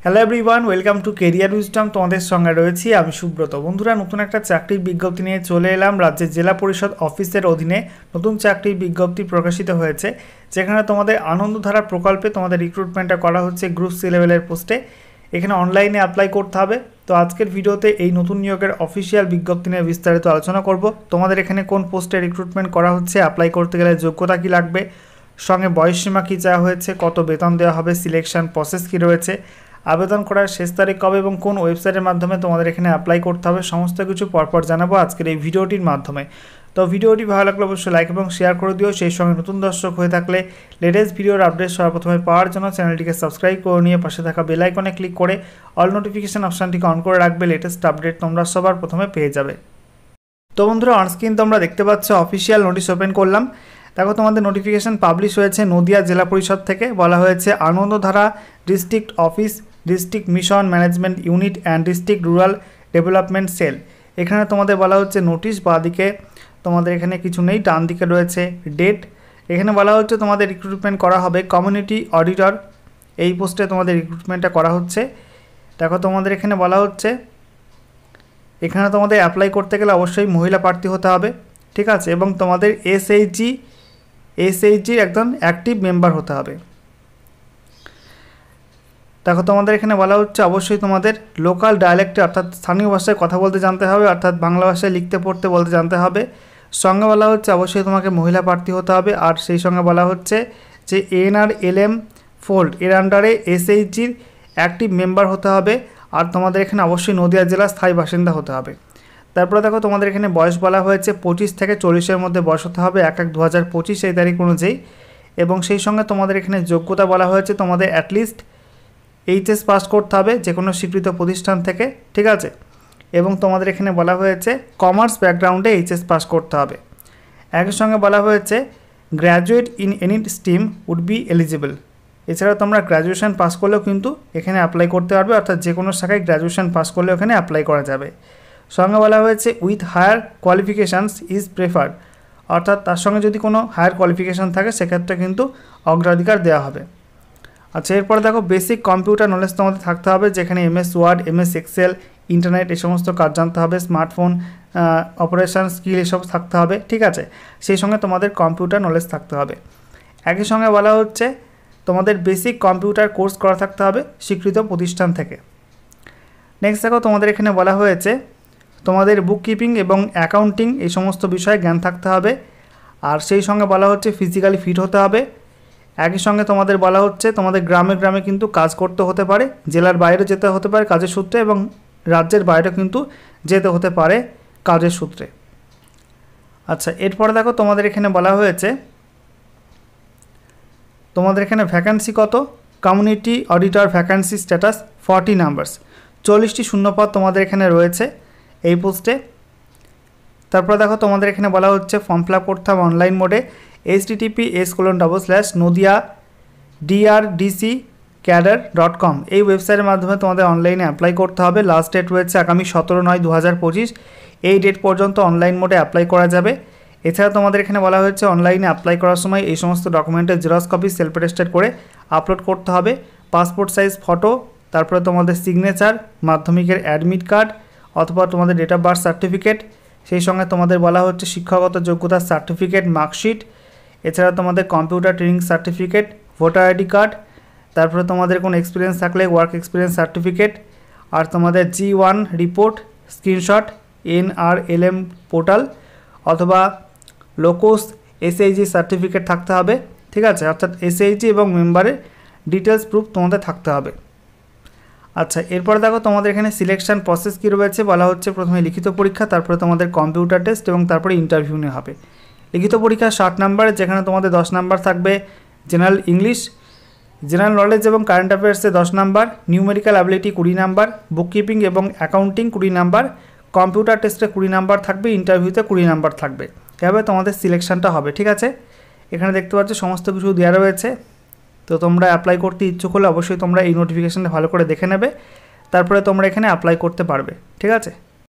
Hello everyone, welcome to career wisdom. তোমাদের সঙ্গে রয়েছি আমি সুব্রত। বন্ধুরা, নতুন একটা চাকরির বিজ্ঞপ্তি নিয়ে চলে এলাম। রাজ্যের জেলা পরিষদ অফিসের অধীনে নতুন চাকরির বিজ্ঞপ্তি প্রকাশিত হয়েছে, যেখানে তোমাদের আনন্দধারা প্রকল্পে তোমাদের রিক্রুটমেন্টটা করা হচ্ছে গ্রুপ সি লেভেলের পোস্টে। এখানে অনলাইনে অ্যাপ্লাই করতে হবে। তো আজকের ভিডিওতে এই নতুন নিয়োগের অফিসিয়াল বিজ্ঞপ্তি নিয়ে বিস্তারিত আলোচনা করব। তোমাদের এখানে কোন পোস্টে রিক্রুটমেন্ট করা হচ্ছে, অ্যাপ্লাই করতে গেলে যোগ্যতা কী লাগবে, সঙ্গে বয়সসীমা কী চাওয়া হয়েছে, কত বেতন দেওয়া হবে, সিলেকশন প্রসেস কী রয়েছে, আবেদন করার শেষ তারিখ কবে এবং কোন ওয়েবসাইটের মাধ্যমে তোমাদের এখানে অ্যাপ্লাই করতে হবে, সমস্ত কিছু পরপর জানাবো আজকের এই ভিডিওটির মাধ্যমে। তো ভিডিওটি ভালো লাগলে অবশ্যই লাইক এবং শেয়ার করে দিও। সেই সঙ্গে নতুন দর্শক হয়ে থাকলে লেটেস্ট ভিডিওর আপডেট সবার প্রথমে পাওয়ার জন্য চ্যানেলটিকে সাবস্ক্রাইব করে নিয়ে পাশে থাকা বেল আইকনে ক্লিক করে অল নোটিফিকেশন অপশানটিকে অন করে রাখবে। লেটেস্ট আপডেট তোমরা সবার প্রথমে পেয়ে যাবে। তো বন্ধুরা, অনস্ক্রিন তোমরা দেখতে পাচ্ছ অফিসিয়াল নোটিশ ওপেন করলাম। দেখো, তোমাদের নোটিফিকেশান পাবলিশ হয়েছে নদিয়া জেলা পরিষদ থেকে। বলা হয়েছে Anandadhara district office, district mission management unit and district rural development sell. এখানে তোমাদের বলা হচ্ছে নোটিশ, বাঁদিকে তোমাদের এখানে কিছু নেই, ডান দিকে রয়েছে ডেট। এখানে বলা হচ্ছে তোমাদের রিক্রুটমেন্ট করা হবে কমিউনিটি অডিটর, এই পোস্টে তোমাদের রিক্রুটমেন্টটা করা হচ্ছে। দেখো, তোমাদের এখানে বলা হচ্ছে এখানে তোমাদের অ্যাপ্লাই করতে গেলে অবশ্যই মহিলা প্রার্থী হতে হবে, ঠিক আছে, এবং তোমাদের এসএইচজির একজন অ্যাক্টিভ মেম্বার হতে হবে। দেখো, তোমাদের এখানে বলা হচ্ছে অবশ্যই তোমাদের লোকাল ডায়ালেক্টে অর্থাৎ স্থানীয় ভাষায় কথা বলতে জানতে হবে, অর্থাৎ বাংলা ভাষায় লিখতে পড়তে বলতে জানতে হবে। সঙ্গে বলা হচ্ছে অবশ্যই তোমাকে মহিলা প্রার্থী হতে হবে। আর সেই সঙ্গে বলা হচ্ছে যে NRLM ফোল্ড এর আন্ডারে এসএইচজির অ্যাক্টিভ মেম্বার হতে হবে। আর তোমাদের এখানে অবশ্যই নদিয়া জেলার স্থায়ী বাসিন্দা হতে হবে। তারপরে দেখো, তোমাদের এখানে বয়স বলা হয়েছে 25 থেকে 40-এর মধ্যে বয়স হতে হবে 1/1/2025 এই তারিখ অনুযায়ী। এবং সেই সঙ্গে তোমাদের এখানে যোগ্যতা বলা হয়েছে তোমাদের অ্যাটলিস্ট এইচএস পাস করতে হবে যে কোনো স্বীকৃত প্রতিষ্ঠান থেকে, ঠিক আছে। এবং তোমাদের এখানে বলা হয়েছে কমার্স ব্যাকগ্রাউন্ডে এইচএস পাস করতে হবে। একই সঙ্গে বলা হয়েছে graduate in any stream would be eligible. এছাড়া তোমরা গ্র্যাজুয়েশন পাস করলেও কিন্তু এখানে অ্যাপ্লাই করতে পারবে, অর্থাৎ যে কোনো শাখায় গ্র্যাজুয়েশন পাস করলেও এখানে অ্যাপ্লাই করা যাবে। সঙ্গে বলা হয়েছে with higher qualifications is preferred, অর্থাৎ তার সঙ্গে যদি কোনো হায়ার কোয়ালিফিকেশান থাকে সেক্ষেত্রে কিন্তু অগ্রাধিকার দেওয়া হবে। আচ্ছা, এরপরে দেখো বেসিক কম্পিউটার নলেজ তোমাদের থাকতে হবে, যেখানে MS word, MS excel, internet এই সমস্ত কাজ জানতে হবে, স্মার্টফোন অপারেশন স্কিল এসব থাকতে হবে, ঠিক আছে। সেই সঙ্গে তোমাদের কম্পিউটার নলেজ থাকতে হবে। একই সঙ্গে বলা হচ্ছে তোমাদের বেসিক কম্পিউটার কোর্স করা থাকতে হবে স্বীকৃত প্রতিষ্ঠান থেকে। নেক্সট দেখো, তোমাদের এখানে বলা হয়েছে তোমাদের বুককিপিং এবং অ্যাকাউন্টিং এই সমস্ত বিষয়ে জ্ঞান থাকতে হবে। আর সেই সঙ্গে বলা হচ্ছে ফিজিক্যালি ফিট হতে হবে। একই সঙ্গে তোমাদের বলা হচ্ছে তোমাদের গ্রামে গ্রামে কিন্তু কাজ করতে হতে পারে, জেলার বাইরে যেতে হতে পারে কাজের সূত্রে, এবং রাজ্যের বাইরে কিন্তু যেতে হতে পারে কাজের সূত্রে। আচ্ছা, এরপরে দেখো তোমাদের এখানে বলা হয়েছে তোমাদের এখানে ভ্যাকান্সি কত, community auditor vacancy status 40 numbers, 40টি শূন্যপদ তোমাদের এখানে রয়েছে এই পোস্টে। তারপরে দেখো তোমাদের এখানে বলা হচ্ছে ফর্ম ফিল আপ করতে হবে অনলাইন মোডে https://nodiadrdccadr.com এই ওয়েবসাইটের মাধ্যমে তোমাদের অনলাইনে অ্যাপ্লাই করতে হবে। লাস্ট ডেট রয়েছে আগামী 17/9/2025, এই ডেট পর্যন্ত অনলাইন মোডে অ্যাপ্লাই করা যাবে। এছাড়া তোমাদের এখানে বলা হয়েছে অনলাইনে অ্যাপ্লাই করার সময় এই সমস্ত ডকুমেন্টের জেরক্স কপি সেলফ অ্যাটেস্টেড করে আপলোড করতে হবে, পাসপোর্ট সাইজ ফটো, তারপরে তোমাদের সিগনেচার, মাধ্যমিকের অ্যাডমিট কার্ড অথবা তোমাদের ডেট অফ বার্থ সার্টিফিকেট, সেই সঙ্গে তোমাদের বলা হচ্ছে শিক্ষাগত যোগ্যতার সার্টিফিকেট, মার্কশিট, এছাড়া তোমাদের computer training certificate, voter ID card, তারপরে তোমাদের কোনো এক্সপিরিয়েন্স থাকলে ওয়ার্ক এক্সপিরিয়েন্স সার্টিফিকেট, আর তোমাদের G1 report screenshot NRLM portal অথবা লোকোস SHG সার্টিফিকেট থাকতে হবে, ঠিক আছে, অর্থাৎ SHG এবং মেম্বারের ডিটেলস প্রুফ তোমাদের থাকতে হবে। আচ্ছা, এরপরে দেখো তোমাদের এখানে সিলেকশন প্রসেস কী রয়েছে। বলা হচ্ছে প্রথমে লিখিত পরীক্ষা, তারপরে তোমাদের কম্পিউটার টেস্ট এবং তারপরে ইন্টারভিউ নেওয়া হবে। লিখিত পরীক্ষা 60 নাম্বার, যেখানে তোমাদের 10 নাম্বার থাকবে জেনারেল ইংলিশ, জেনারেল নলেজ এবং কারেন্ট অ্যাফেয়ার্সে 10 number, numerical ability 20 number, bookkeeping এবং অ্যাকাউন্টিং 20 নাম্বার, কম্পিউটার টেস্টে 20 নাম্বার থাকবে, ইন্টারভিউতে 20 নাম্বার থাকবে। এভাবে তোমাদের সিলেকশনটা হবে, ঠিক আছে। এখানে দেখতে পাচ্ছ সমস্ত কিছু দেওয়া রয়েছে। তো তোমরা অ্যাপ্লাই করতে ইচ্ছুক হলে অবশ্যই তোমরা এই নোটিফিকেশানটা ভালো করে দেখে নেবে, তারপরে তোমরা এখানে অ্যাপ্লাই করতে পারবে, ঠিক আছে।